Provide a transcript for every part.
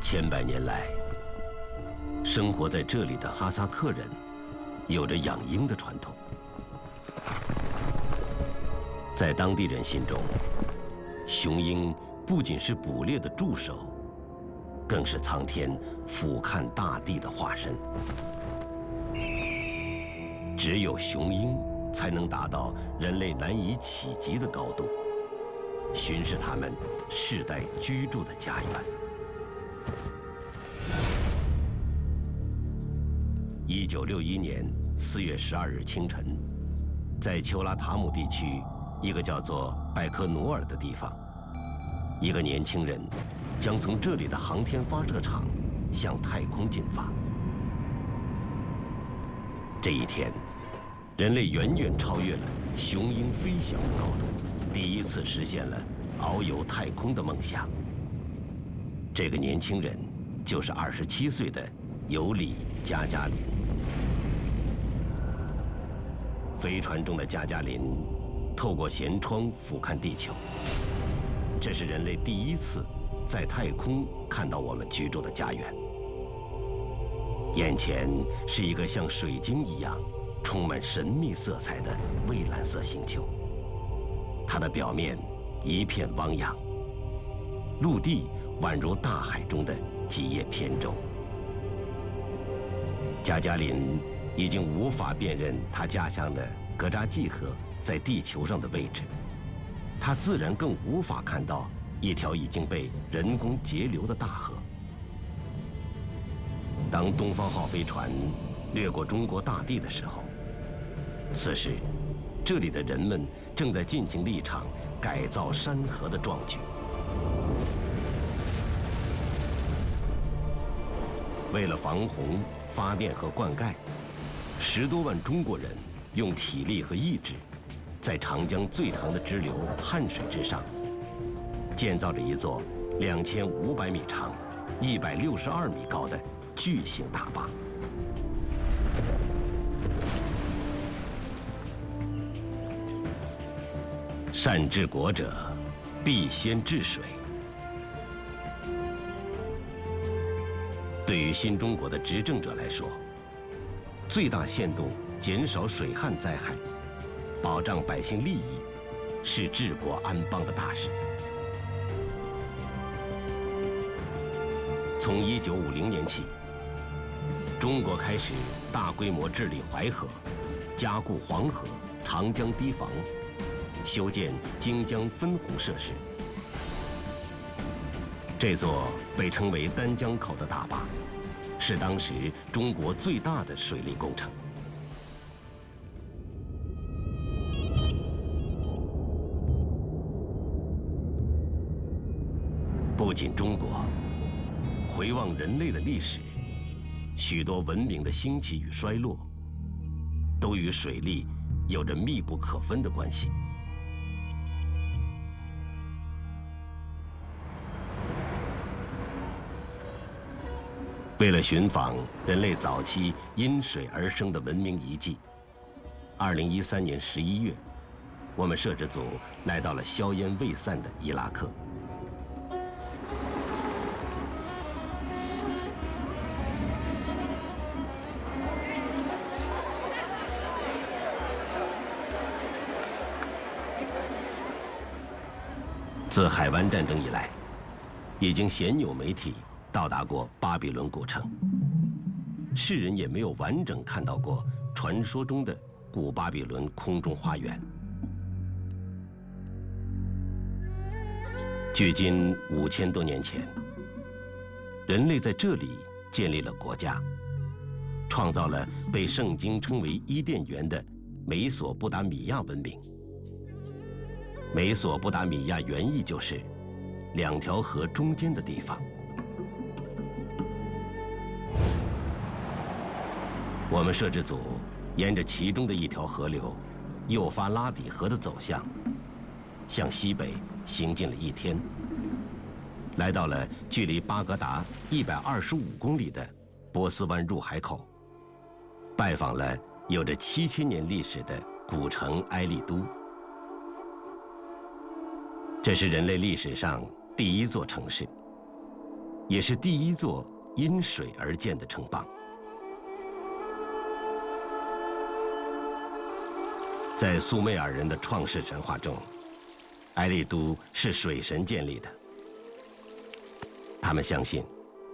千百年来，生活在这里的哈萨克人有着养鹰的传统。在当地人心中，雄鹰不仅是捕猎的助手，更是苍天俯瞰大地的化身。只有雄鹰才能达到人类难以企及的高度，巡视他们世代居住的家园。1961年4月12日清晨，在丘拉塔姆地区一个叫做拜科努尔的地方，一个年轻人将从这里的航天发射场向太空进发。这一天，人类远远超越了雄鹰飞翔的高度，第一次实现了遨游太空的梦想。这个年轻人就是27岁的尤里·加加林。飞船中的加加林透过舷窗俯瞰地球，这是人类第一次在太空看到我们居住的家园。眼前是一个像水晶一样充满神秘色彩的蔚蓝色星球，它的表面一片汪洋，陆地宛如大海中的几叶扁舟。加加林已经无法辨认他家乡的格扎季河在地球上的位置，他自然更无法看到一条已经被人工截流的大河。当东方号飞船掠过中国大地的时候，此时这里的人们正在进行了一场改造山河的壮举。为了防洪、发电和灌溉，10多万中国人用体力和意志，在长江最长的支流汉水之上，建造着一座2500米长、162米高的巨型大坝。善治国者，必先治水。对于新中国的执政者来说，最大限度减少水旱灾害，保障百姓利益，是治国安邦的大事。从1950年起，中国开始大规模治理淮河，加固黄河、长江堤防，修建京江分洪设施。这座被称为丹江口的大坝，是当时中国最大的水利工程。不仅中国，回望人类的历史，许多文明的兴起与衰落，都与水利有着密不可分的关系。为了寻访人类早期因水而生的文明遗迹，2013年11月，我们摄制组来到了硝烟未散的伊拉克。自海湾战争以来，已经鲜有媒体到达过巴比伦古城，世人也没有完整看到过传说中的古巴比伦空中花园。距今5000多年前，人类在这里建立了国家，创造了被圣经称为伊甸园的美索不达米亚文明。美索不达米亚原意就是2条河中间的地方。我们摄制组沿着其中的一条河流幼发拉底河的走向，向西北行进了一天，来到了距离巴格达125公里的波斯湾入海口，拜访了有着7000年历史的古城埃利都。这是人类历史上第一座城市，也是第一座因水而建的城邦。在苏美尔人的创世神话中，埃利都是水神建立的。他们相信，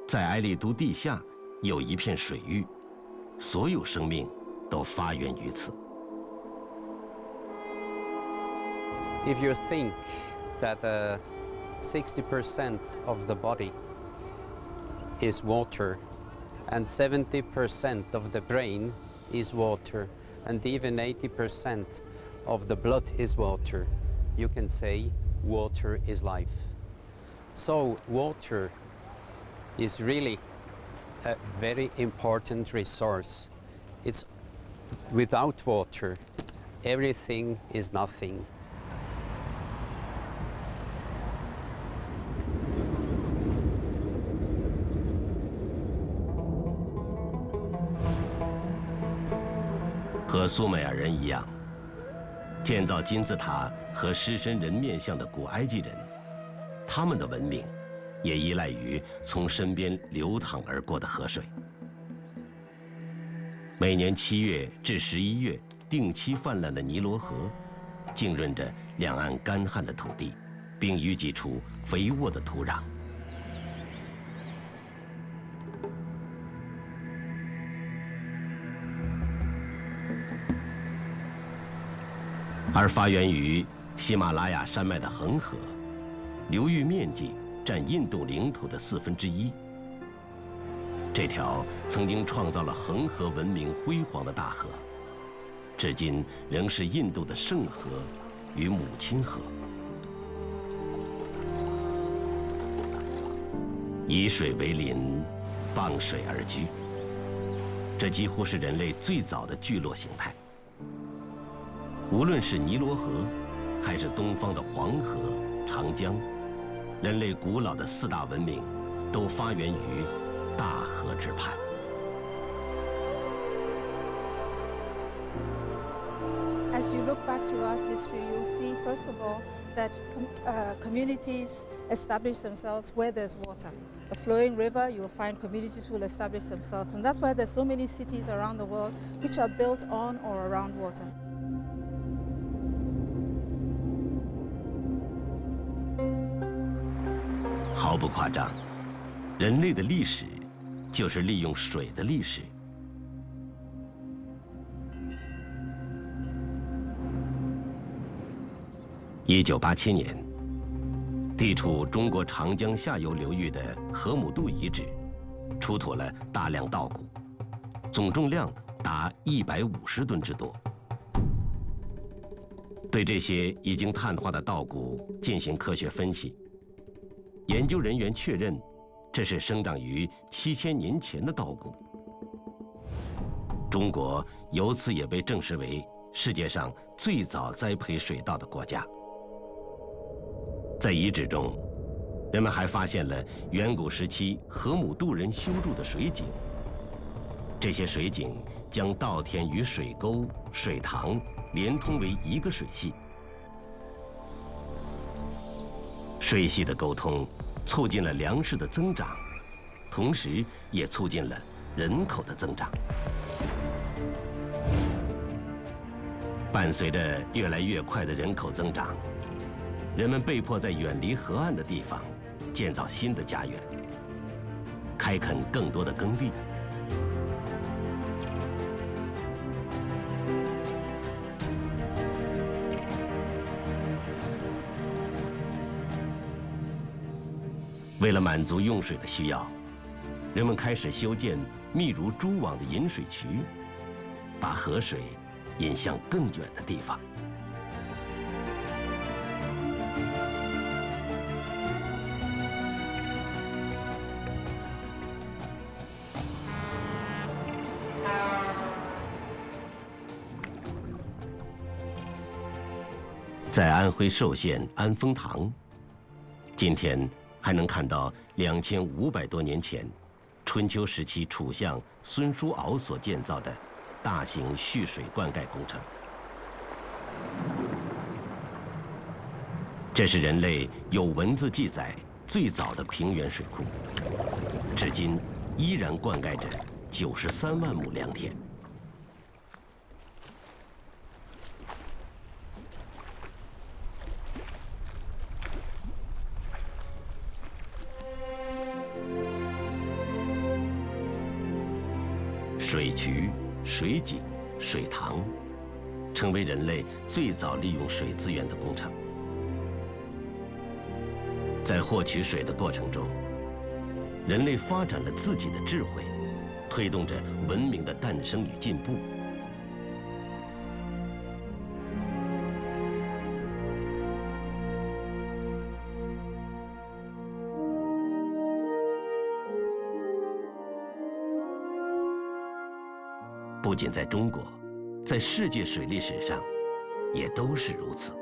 在埃利都地下有一片水域，所有生命都发源于此。If you think that 60% of the body is water, and 70% of the brain is water, and even 80% of the blood is water, you can say water is life. So water is really a very important resource. It's without water, everything is nothing. 和苏美尔人一样，建造金字塔和狮身人面像的古埃及人，他们的文明也依赖于从身边流淌而过的河水。每年7月至11月定期泛滥的尼罗河，浸润着两岸干旱的土地，并淤积出肥沃的土壤。而发源于喜马拉雅山脉的恒河，流域面积占印度领土的1/4。这条曾经创造了恒河文明辉煌的大河，至今仍是印度的圣河与母亲河。以水为邻，傍水而居，这几乎是人类最早的聚落形态。无论是尼罗河，还是东方的黄河、长江，人类古老的4大文明，都发源于大河之畔。As you look back throughout history, you'll see, first of all, that communities establish themselves where there's water. A flowing river, you will find communities will establish themselves. And that's why there's so many cities around the world which are built on or around water. 毫不夸张，人类的历史就是利用水的历史。1987年，地处中国长江下游流域的河姆渡遗址，出土了大量稻谷，总重量达150吨之多。对这些已经碳化的稻谷进行科学分析。研究人员确认，这是生长于7000年前的稻谷。中国由此也被证实为世界上最早栽培水稻的国家。在遗址中，人们还发现了远古时期河姆渡人修筑的水井。这些水井将稻田与水沟、水塘连通为一个水系。水系的沟通促进了粮食的增长，同时也促进了人口的增长。伴随着越来越快的人口增长，人们被迫在远离河岸的地方建造新的家园，开垦更多的耕地。为了满足用水的需要，人们开始修建密如蛛网的引水渠，把河水引向更远的地方。在安徽寿县安丰堂，今天还能看到2500多年前，春秋时期楚相孙叔敖所建造的大型蓄水灌溉工程。这是人类有文字记载最早的平原水库，至今依然灌溉着93万亩良田。水渠、水井、水塘，成为人类最早利用水资源的工程。在获取水的过程中，人类发展了自己的智慧，推动着文明的诞生与进步。不仅在中国，在世界水利史上，也都是如此。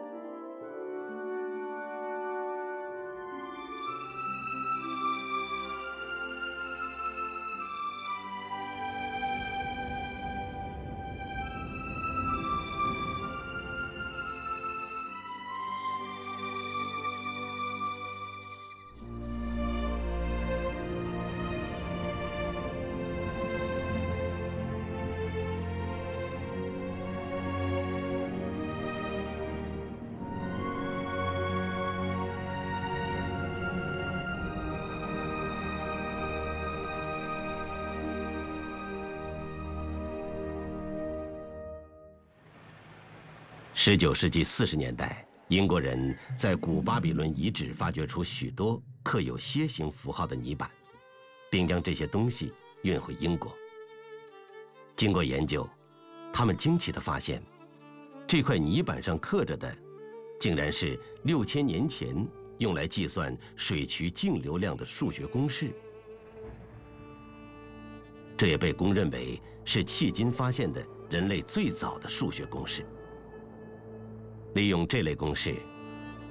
19世纪40年代，英国人在古巴比伦遗址发掘出许多刻有楔形符号的泥板，并将这些东西运回英国。经过研究，他们惊奇地发现，这块泥板上刻着的，竟然是6000年前用来计算水渠径流量的数学公式。这也被公认为是迄今发现的人类最早的数学公式。利用这类公式，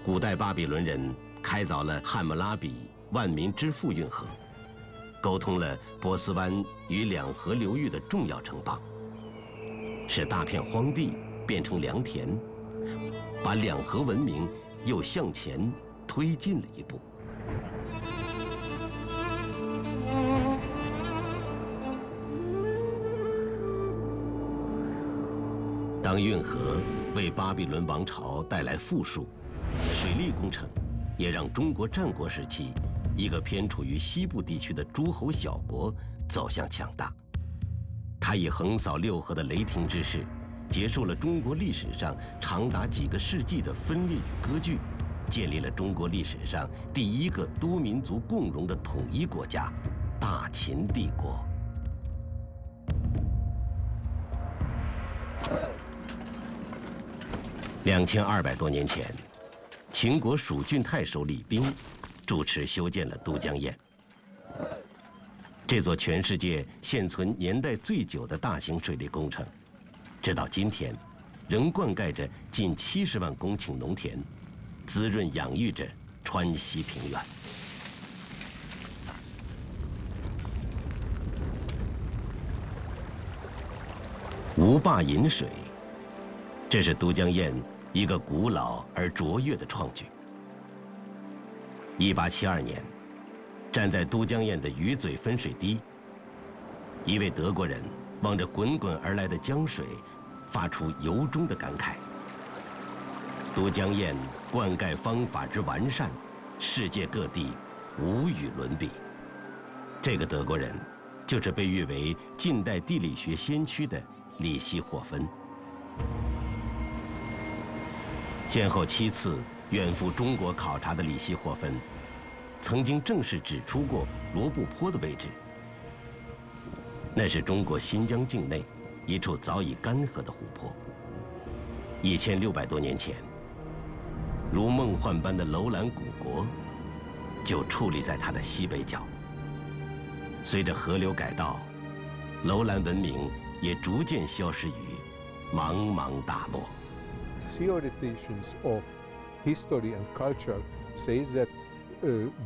古代巴比伦人开凿了汉谟拉比万民之父运河，沟通了波斯湾与两河流域的重要城邦，使大片荒地变成良田，把两河文明又向前推进了一步。当运河为巴比伦王朝带来富庶，水利工程也让中国战国时期一个偏处于西部地区的诸侯小国走向强大。它以横扫六合的雷霆之势，结束了中国历史上长达几个世纪的分裂与割据，建立了中国历史上第一个多民族共荣的统一国家——大秦帝国。2200多年前，秦国蜀郡太守李冰主持修建了都江堰。这座全世界现存年代最久的大型水利工程，直到今天，仍灌溉着近70万公顷农田，滋润养育着川西平原。无坝引水，这是都江堰一个古老而卓越的创举。1872年，站在都江堰的鱼嘴分水堤，一位德国人望着滚滚而来的江水，发出由衷的感慨：都江堰灌溉方法之完善，世界各地无与伦比。这个德国人，就是被誉为近代地理学先驱的里希霍芬。先后7次远赴中国考察的里希霍芬，曾经正式指出过罗布泊的位置。那是中国新疆境内一处早已干涸的湖泊。1600多年前，如梦幻般的楼兰古国，就矗立在它的西北角。随着河流改道，楼兰文明也逐渐消失于茫茫大漠。Theoreticians of history and culture say that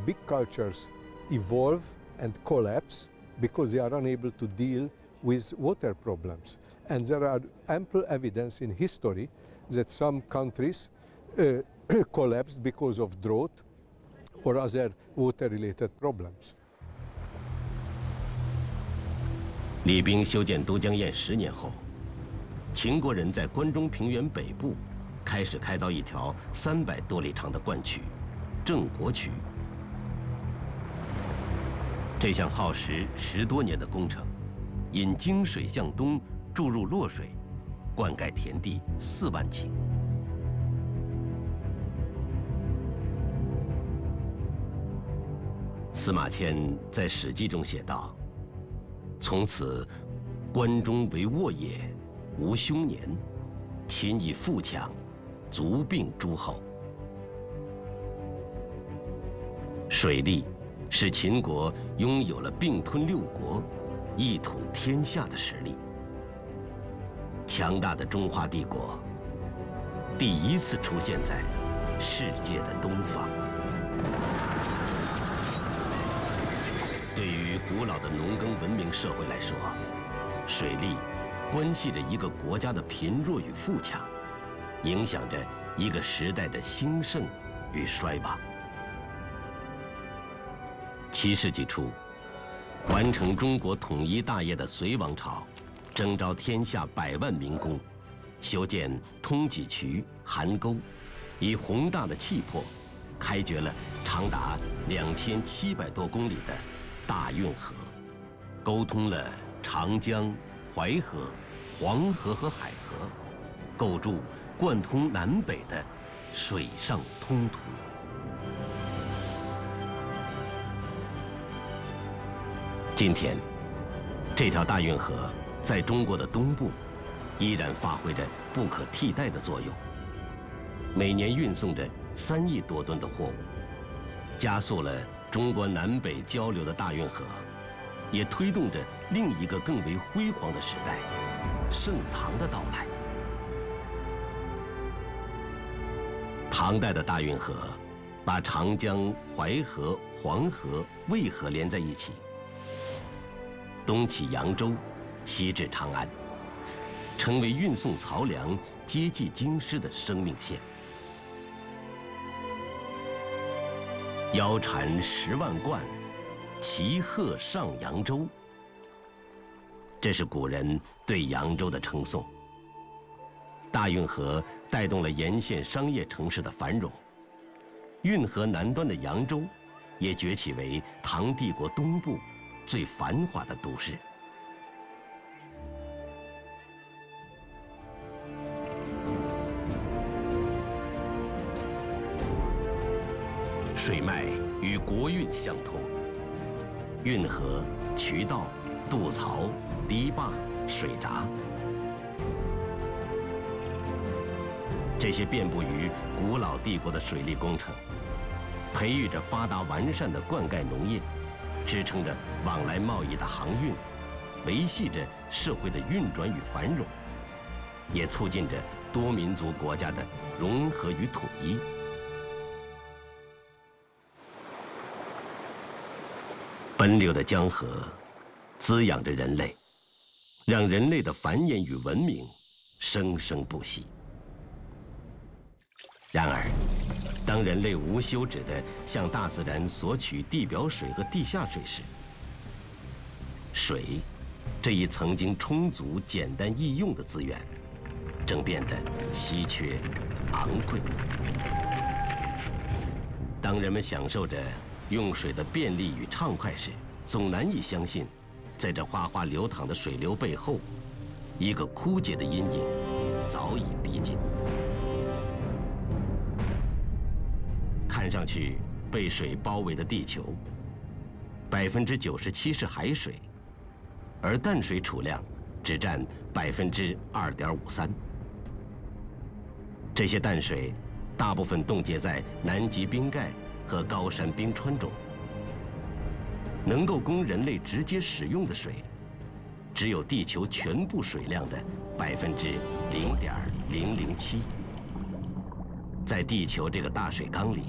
big cultures evolve and collapse because they are unable to deal with water problems. And there are ample evidence in history that some countries collapsed because of drought or other water-related problems. 李冰修建都江堰10年后，秦国人在关中平原北部开始开凿一条300多里长的灌渠——郑国渠。这项耗时10多年的工程，引泾水向东注入洛水，灌溉田地4万顷。司马迁在《史记》中写道：“从此，关中为沃也，无凶年。秦以富强，足并诸侯。”水利使秦国拥有了并吞6国、一统天下的实力。强大的中华帝国第一次出现在世界的东方。对于古老的农耕文明社会来说，水利关系着一个国家的贫弱与富强，影响着一个时代的兴盛与衰亡。7世纪初，完成中国统一大业的隋王朝，征召天下100万民工，修建通济渠、邗沟，以宏大的气魄，开掘了长达2700多公里的大运河，沟通了长江、淮河、黄河和海河，构筑贯通南北的水上通途。今天，这条大运河在中国的东部依然发挥着不可替代的作用，每年运送着3亿多吨的货物，加速了中国南北交流的大运河，也推动着另一个更为辉煌的时代——盛唐的到来。唐代的大运河把长江、淮河、黄河、渭河连在一起，东起扬州，西至长安，成为运送漕粮、接济京师的生命线。腰缠10万贯，骑鹤上扬州。这是古人对扬州的称颂。大运河带动了沿线商业城市的繁荣，运河南端的扬州也崛起为唐帝国东部最繁华的都市。水脉与国运相通，运河、渠道、渡槽、堤坝、水闸，这些遍布于古老帝国的水利工程，培育着发达完善的灌溉农业，支撑着往来贸易的航运，维系着社会的运转与繁荣，也促进着多民族国家的融合与统一。奔流的江河滋养着人类，让人类的繁衍与文明生生不息。然而，当人类无休止地向大自然索取地表水和地下水时，水这一曾经充足、简单易用的资源，正变得稀缺、昂贵。当人们享受着用水的便利与畅快时，总难以相信，在这哗哗流淌的水流背后，一个枯竭的阴影早已逼近。看上去被水包围的地球，97%是海水，而淡水储量只占2.53%。这些淡水大部分冻结在南极冰盖和高山冰川中，能够供人类直接使用的水，只有地球全部水量的0.007%。在地球这个大水缸里，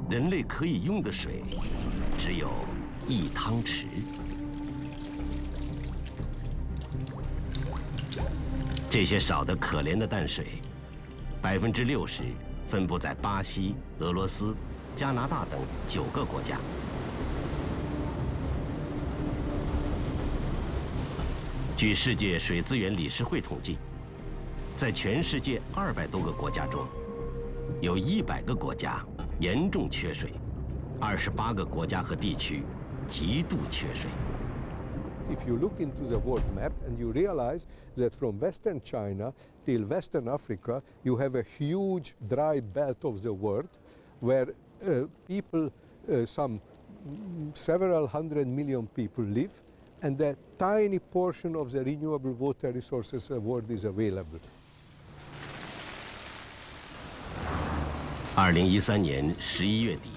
人类可以用的水只有1汤匙。这些少得可怜的淡水，60%分布在巴西、俄罗斯、加拿大等9个国家。据世界水资源理事会统计，在全世界200多个国家中，有100个国家严重缺水，28个国家和地区极度缺水。If you look into the world map and you realize that from Western China till Western Africa, you have a huge dry belt of the world where people, some several hundred million people live, and a tiny portion of the renewable water resources of the world is available. 2013年11月底，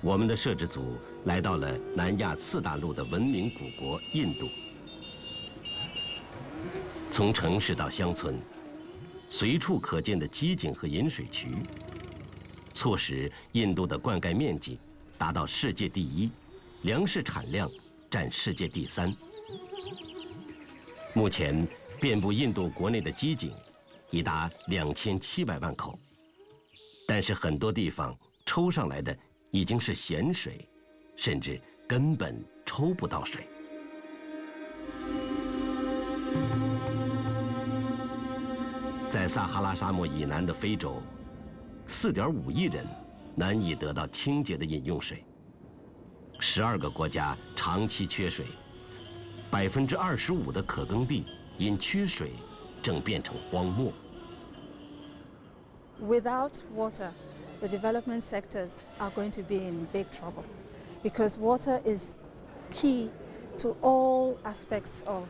我们的摄制组来到了南亚次大陆的文明古国印度。从城市到乡村，随处可见的机井和引水渠，促使印度的灌溉面积达到世界第1，粮食产量占世界第3。目前，遍布印度国内的机井已达2700万口，但是很多地方抽上来的已经是咸水，甚至根本抽不到水。在撒哈拉沙漠以南的非洲，4.5亿人难以得到清洁的饮用水。12个国家长期缺水，25%的可耕地因缺水正变成荒漠。Without water, the development sectors are going to be in big trouble because water is key to all aspects of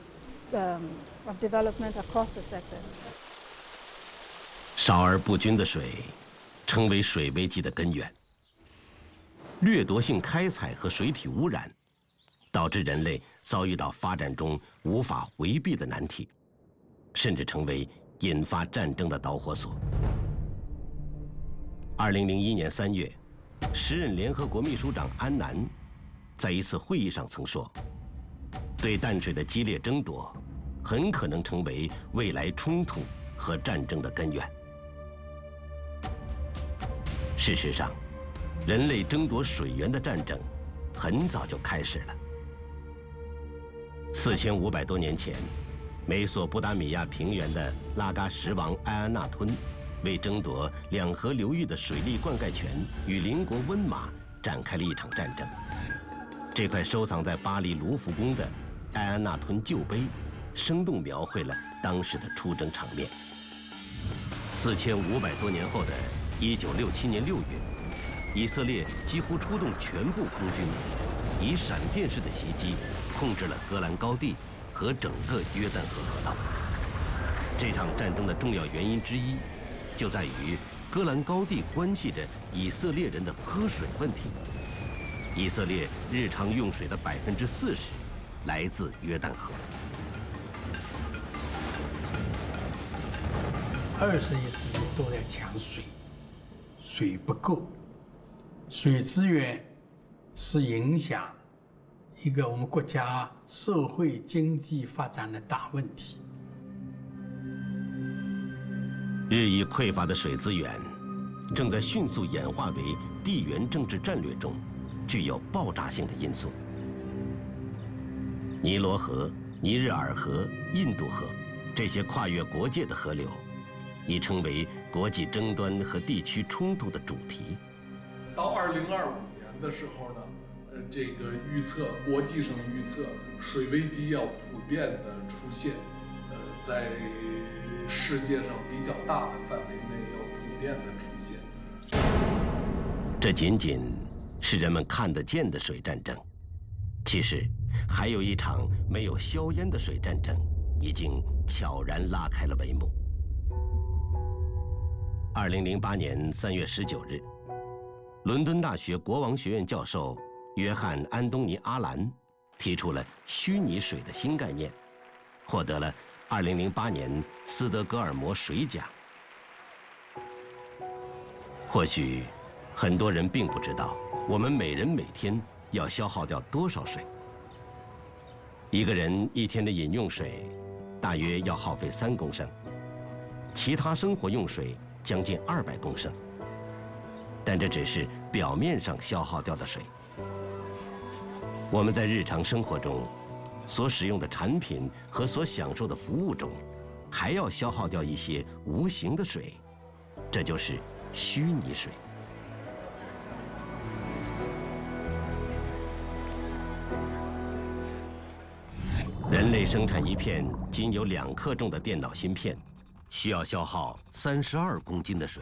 development across the sectors. 少而不均的水，成为水危机的根源。掠夺性开采和水体污染，导致人类遭遇到发展中无法回避的难题，甚至成为引发战争的导火索。2001年3月，时任联合国秘书长安南在一次会议上曾说，对淡水的激烈争夺很可能成为未来冲突和战争的根源。事实上，人类争夺水源的战争很早就开始了。4500多年前，美索不达米亚平原的拉嘎什王埃安纳吞为争夺两河流域的水利灌溉权，与邻国温马展开了一场战争。这块收藏在巴黎卢浮宫的埃安纳吞旧碑，生动描绘了当时的出征场面。4500多年后的1967年6月，以色列几乎出动全部空军，以闪电式的袭击控制了戈兰高地和整个约旦河河道。这场战争的重要原因之一，就在于戈兰高地关系着以色列人的喝水问题。以色列日常用水的40%来自约旦河。20亿世纪都在抢水，水不够，水资源是影响一个我们国家社会经济发展的大问题。日益匮乏的水资源，正在迅速演化为地缘政治战略中具有爆炸性的因素。尼罗河、尼日尔河、印度河这些跨越国界的河流，已成为国际争端和地区冲突的主题。到2025年的时候呢，这个预测，国际上预测水危机要普遍的出现，在世界上比较大的范围内要普遍的出现。这仅仅是人们看得见的水战争，其实还有一场没有硝烟的水战争已经悄然拉开了帷幕。2008年3月19日，伦敦大学国王学院教授约翰·安东尼·阿兰提出了虚拟水的新概念，获得了2008年斯德哥尔摩水奖。或许很多人并不知道，我们每人每天要消耗掉多少水。一个人一天的饮用水大约要耗费3公升，其他生活用水将近200公升。但这只是表面上消耗掉的水。我们在日常生活中所使用的产品和所享受的服务中，还要消耗掉一些无形的水，这就是虚拟水。人类生产一片仅有2克重的电脑芯片，需要消耗32公斤的水；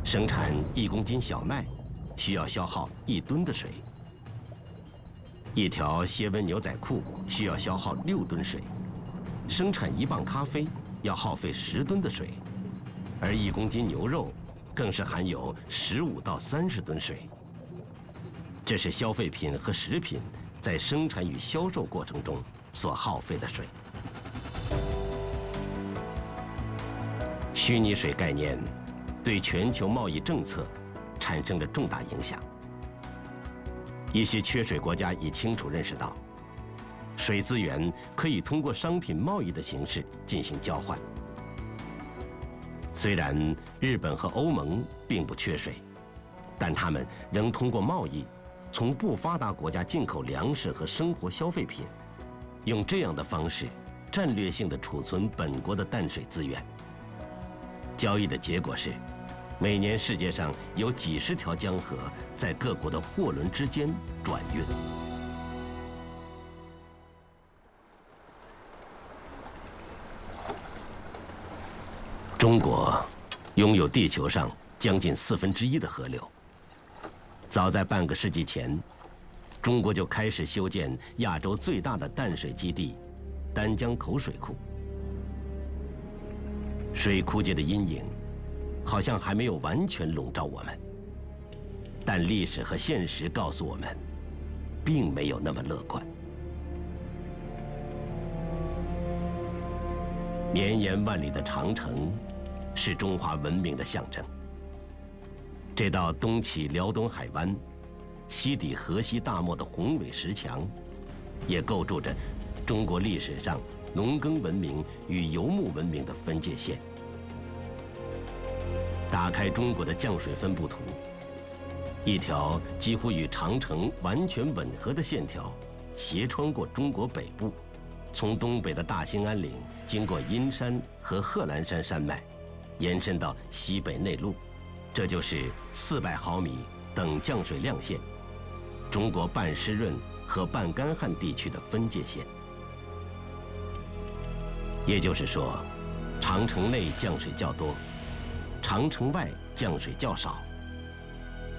生产1公斤小麦，需要消耗1吨的水；一条蝎纹牛仔裤需要消耗6吨水；生产1磅咖啡要耗费10吨的水，而1公斤牛肉更是含有15到30吨水。这是消费品和食品在生产与销售过程中所耗费的水。虚拟水概念对全球贸易政策产生着重大影响。一些缺水国家已清楚认识到，水资源可以通过商品贸易的形式进行交换。虽然日本和欧盟并不缺水，但他们仍通过贸易从不发达国家进口粮食和生活消费品，用这样的方式战略性地储存本国的淡水资源。交易的结果是，每年世界上有几十条江河在各国的货轮之间转运。中国拥有地球上将近1/4的河流。早在半个世纪前，中国就开始修建亚洲最大的淡水基地——丹江口水库。水枯竭的阴影好像还没有完全笼罩我们，但历史和现实告诉我们，并没有那么乐观。绵延万里的长城是中华文明的象征。这道东起辽东海湾、西抵河西大漠的宏伟石墙，也构筑着中国历史上农耕文明与游牧文明的分界线。打开中国的降水分布图，一条几乎与长城完全吻合的线条，斜穿过中国北部，从东北的大兴安岭经过阴山和贺兰山山脉，延伸到西北内陆。这就是400毫米等降水量线，中国半湿润和半干旱地区的分界线。也就是说，长城内降水较多，长城外降水较少。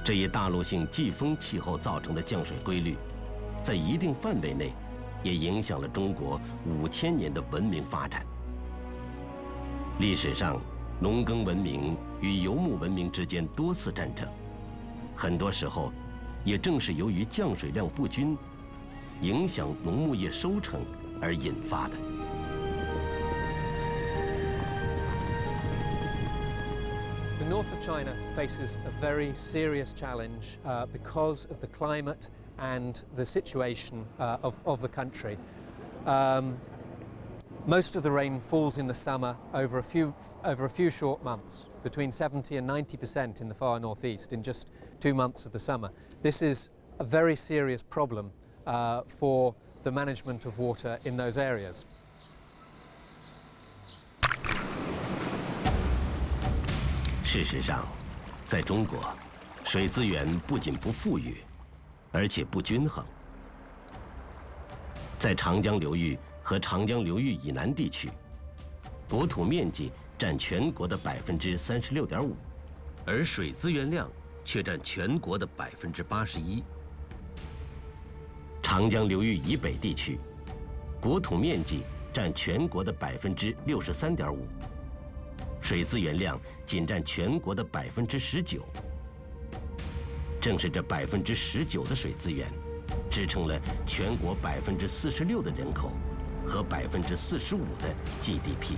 这一大陆性季风气候造成的降水规律，在一定范围内，也影响了中国5000年的文明发展。历史上，农耕文明与游牧文明之间多次战争，很多时候也正是由于降水量不均，影响农牧业收成而引发的。The north of China faces a very serious challenge because of the climate and the situation of the country. Most of the rain falls in the summer over a few short months, between 70% and 90% in the far northeast in just 2 months of the summer. This is a very serious problem for the management of water in those areas. 事实上，在中国，水资源不仅不富裕，而且不均衡。在长江流域和长江流域以南地区，国土面积占全国的36.5%，而水资源量却占全国的81%。长江流域以北地区，国土面积占全国的63.5%，水资源量仅占全国的19%。正是这19%的水资源，支撑了全国46%的人口和45%的 GDP。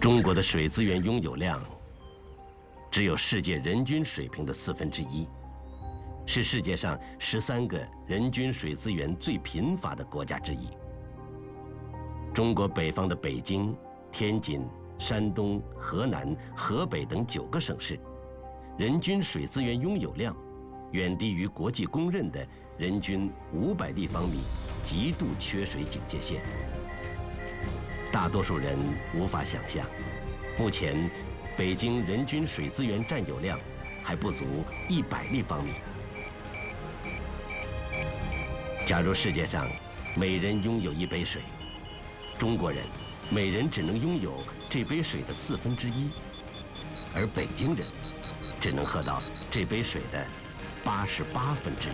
中国的水资源拥有量只有世界人均水平的1/4，是世界上13个人均水资源最贫乏的国家之一。中国北方的北京、天津、山东、河南、河北等9个省市，人均水资源拥有量远低于国际公认的人均500立方米极度缺水警戒线。大多数人无法想象，目前北京人均水资源占有量还不足100立方米。假如世界上每人拥有1杯水，中国人每人只能拥有这杯水的1/4，而北京人只能喝到这杯水的1/88。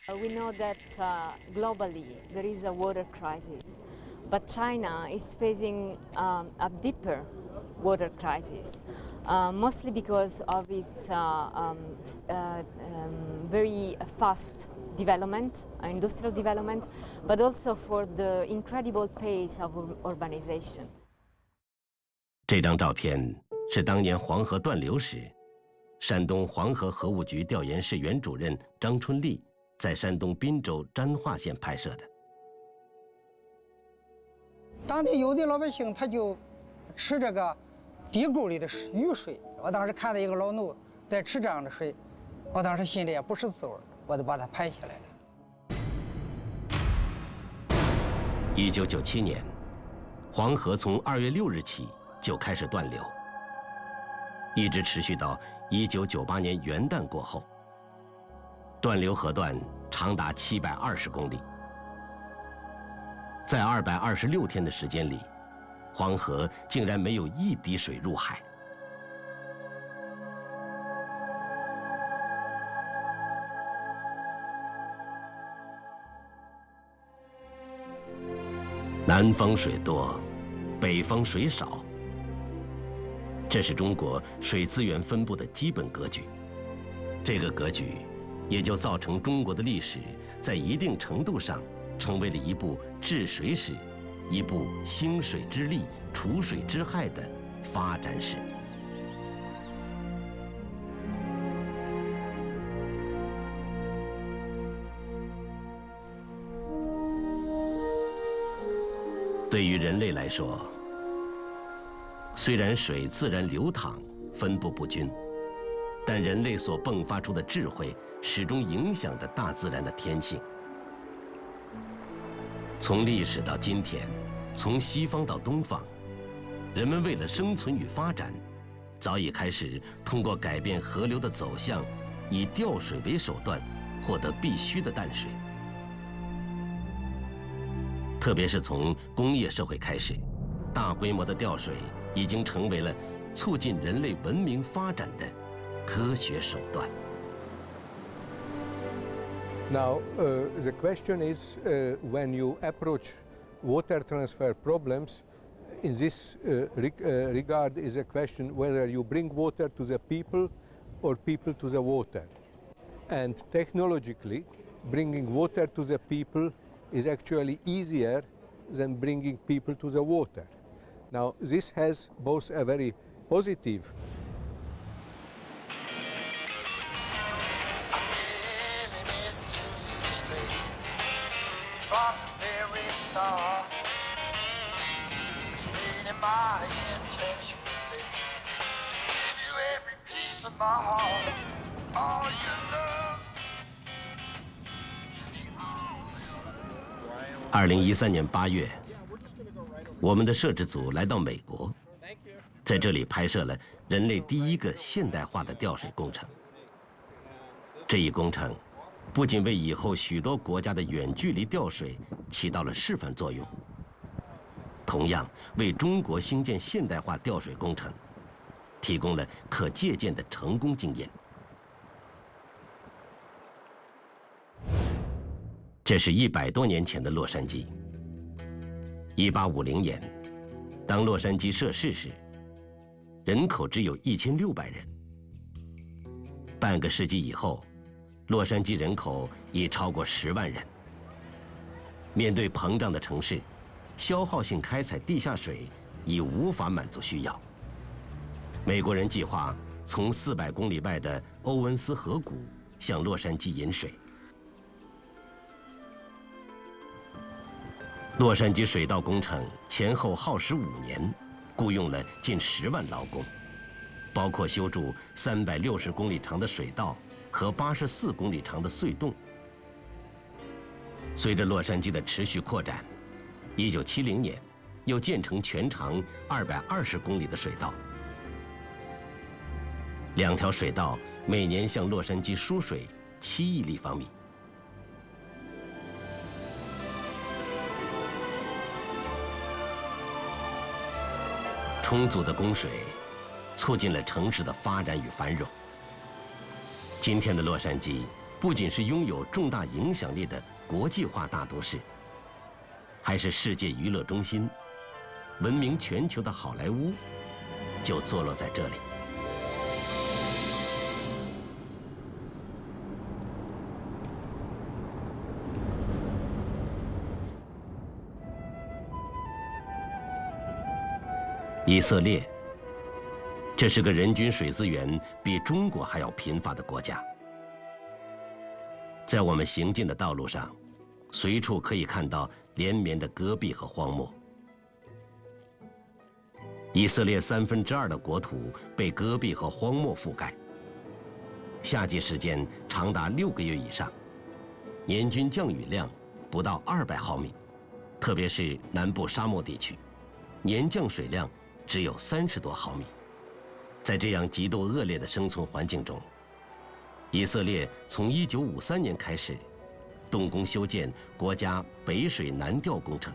We know that globally there is a water crisis, but China is facing a deeper water crisis, mostly because of its very fast development, industrial development, but also for the incredible pace of urbanization. 这张照片是当年黄河断流时，山东黄河河务局调研室原主任张春丽在山东滨州沾化县拍摄的。当地有的老百姓他就吃这个地沟里的雨水，我当时看到一个老农在吃这样的水，我当时心里也不是滋味，我就把它拍下来了。1997年，黄河从2月6日起就开始断流，一直持续到1998年元旦过后。断流河段长达720公里，在226天的时间里，黄河竟然没有1滴水入海。南方水多，北方水少，这是中国水资源分布的基本格局。这个格局也就造成中国的历史在一定程度上成为了一部治水史，一部兴水之利、除水之害的发展史。对于人类来说，虽然水自然流淌，分布不均，但人类所迸发出的智慧始终影响着大自然的天性。从历史到今天，从西方到东方，人们为了生存与发展，早已开始通过改变河流的走向，以调水为手段，获得必须的淡水。特别是从工业社会开始，大规模的调水已经成为了促进人类文明发展的科学手段。Now, the question is, when you approach water transfer problems, in this regard is a question whether you bring water to the people or people to the water. And technologically, bringing water to the people is actually easier than bringing people to the water. Now, this has both a very positive2013年8月，我们的摄制组来到美国，在这里拍摄了人类第一个现代化的调水工程。这一工程不仅为以后许多国家的远距离调水起到了示范作用，同样为中国兴建现代化调水工程提供了可借鉴的成功经验。这是100多年前的洛杉矶。1850年，当洛杉矶设市时，人口只有1600人。半个世纪以后，洛杉矶人口已超过10万人。面对膨胀的城市，消耗性开采地下水已无法满足需要。美国人计划从400公里外的欧文斯河谷向洛杉矶引水。洛杉矶水道工程前后耗时5年，雇佣了近10万劳工，包括修筑360公里长的水道和84公里长的隧洞。随着洛杉矶的持续扩展，1970年又建成全长220公里的水道。2条水道每年向洛杉矶输水7亿立方米。充足的供水，促进了城市的发展与繁荣。今天的洛杉矶不仅是拥有重大影响力的国际化大都市，还是世界娱乐中心，闻名全球的好莱坞就坐落在这里。以色列，这是个人均水资源比中国还要贫乏的国家。在我们行进的道路上，随处可以看到连绵的戈壁和荒漠。以色列2/3的国土被戈壁和荒漠覆盖，夏季时间长达6个月以上，年均降雨量不到200毫米，特别是南部沙漠地区，年降水量只有30多毫米。在这样极度恶劣的生存环境中，以色列从1953年开始动工修建国家北水南调工程，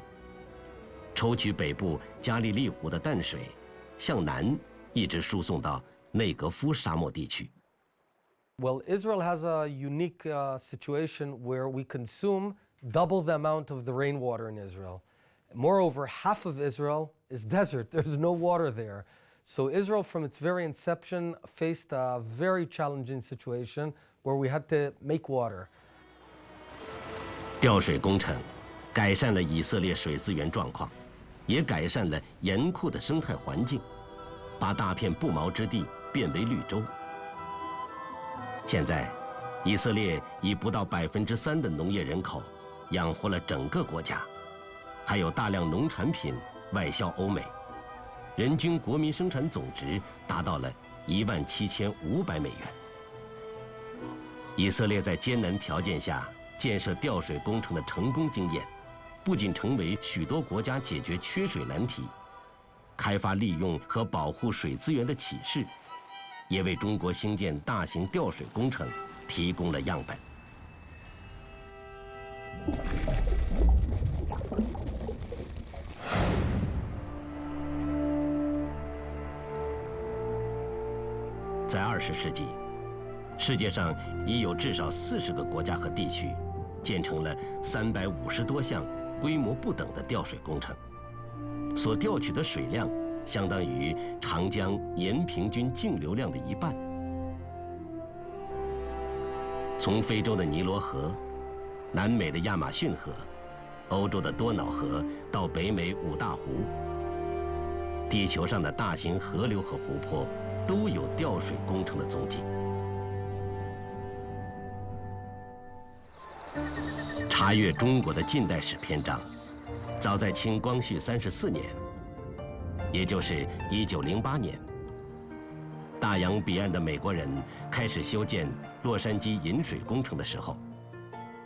抽取北部加利利湖的淡水，向南一直输送到内格夫沙漠地区。Well, Israel has a unique situation where we consume double the amount of the rainwater in Israel. Moreover, half of Israel is desert. There's no water there. So Israel, from its very inception, faced a very challenging situation where we had to make water. 调水工程改善了以色列水资源状况，也改善了严酷的生态环境，把大片不毛之地变为绿洲。现在，以色列以不到3%的农业人口养活了整个国家，还有大量农产品外销欧美，人均国民生产总值达到了17500美元。以色列在艰难条件下建设调水工程的成功经验，不仅成为许多国家解决缺水难题、开发利用和保护水资源的启示，也为中国兴建大型调水工程提供了样本。在20世纪，世界上已有至少40个国家和地区建成了350多项规模不等的调水工程，所调取的水量相当于长江年平均净流量的1半。从非洲的尼罗河、南美的亚马逊河、欧洲的多瑙河到北美5大湖，地球上的大型河流和湖泊都有调水工程的踪迹。查阅中国的近代史篇章，早在清光绪34年，也就是1908年，大洋彼岸的美国人开始修建洛杉矶引水工程的时候，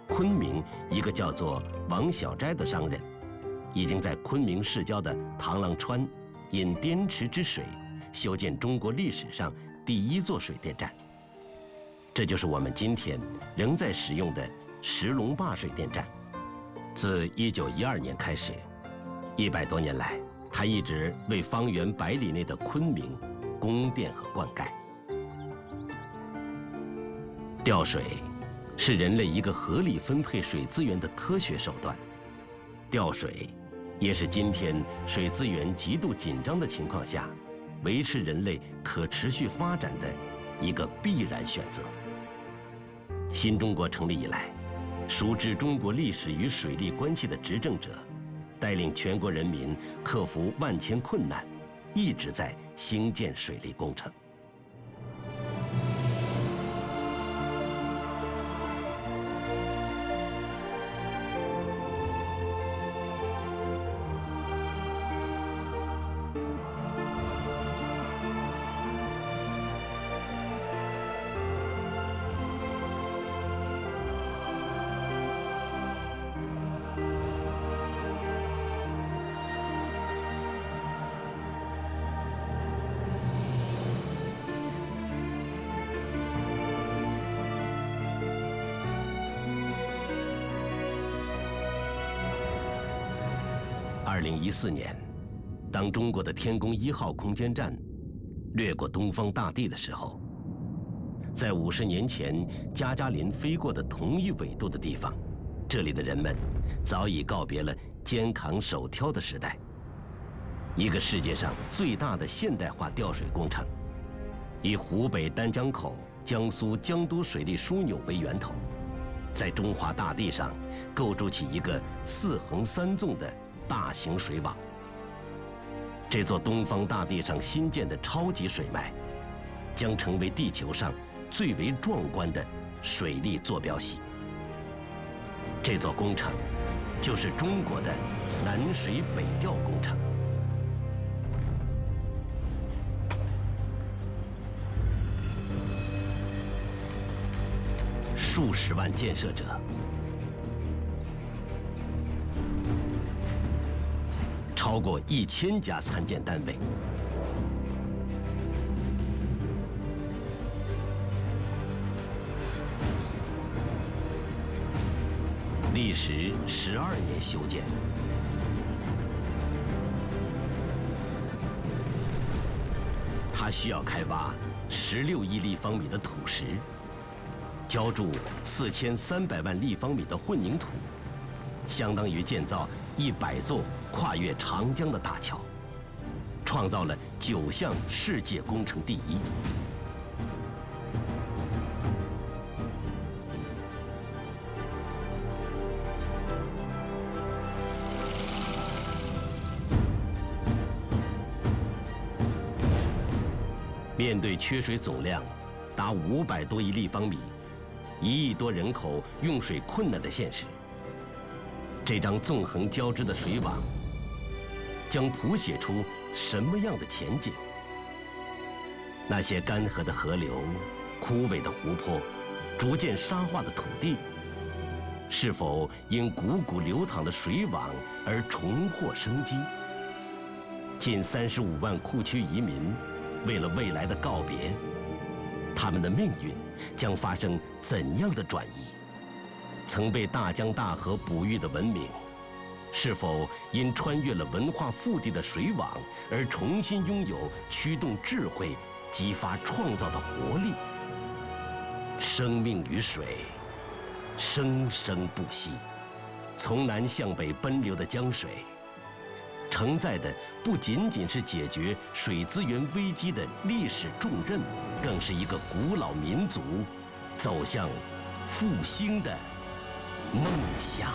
昆明一个叫做王小斋的商人，已经在昆明市郊的螳螂川引滇池之水，修建中国历史上第1座水电站。这就是我们今天仍在使用的石龙坝水电站。自1912年开始，100多年来，它一直为方圆100里内的昆明供电和灌溉。调水是人类一个合理分配水资源的科学手段，调水也是今天水资源极度紧张的情况下，维持人类可持续发展的一个必然选择。新中国成立以来，熟知中国历史与水利关系的执政者，带领全国人民克服万千困难，一直在兴建水利工程。2014年，当中国的天宫1号空间站掠过东方大地的时候，在50年前加加林飞过的同一纬度的地方，这里的人们早已告别了肩扛手挑的时代。一个世界上最大的现代化吊水工程，以湖北丹江口、江苏江都水利枢纽为源头，在中华大地上构筑起一个4横3纵的大型水网。这座东方大地上新建的超级水脉，将成为地球上最为壮观的水利坐标系。这座工程就是中国的南水北调工程。数十万建设者，超过1000家参建单位，历时12年修建。它需要开挖16亿立方米的土石，浇筑4300万立方米的混凝土，相当于建造100座跨越长江的大桥，创造了9项世界工程第一。面对缺水总量达500多亿立方米、1亿多人口用水困难的现实，这张纵横交织的水网将谱写出什么样的前景？那些干涸的河流、枯萎的湖泊、逐渐沙化的土地，是否因汩汩流淌的水网而重获生机？近35万库区移民为了未来的告别，他们的命运将发生怎样的转移？曾被大江大河哺育的文明，是否因穿越了文化腹地的水网而重新拥有驱动智慧、激发创造的活力？生命与水，生生不息。从南向北奔流的江水，承载的不仅仅是解决水资源危机的历史重任，更是一个古老民族走向复兴的梦想。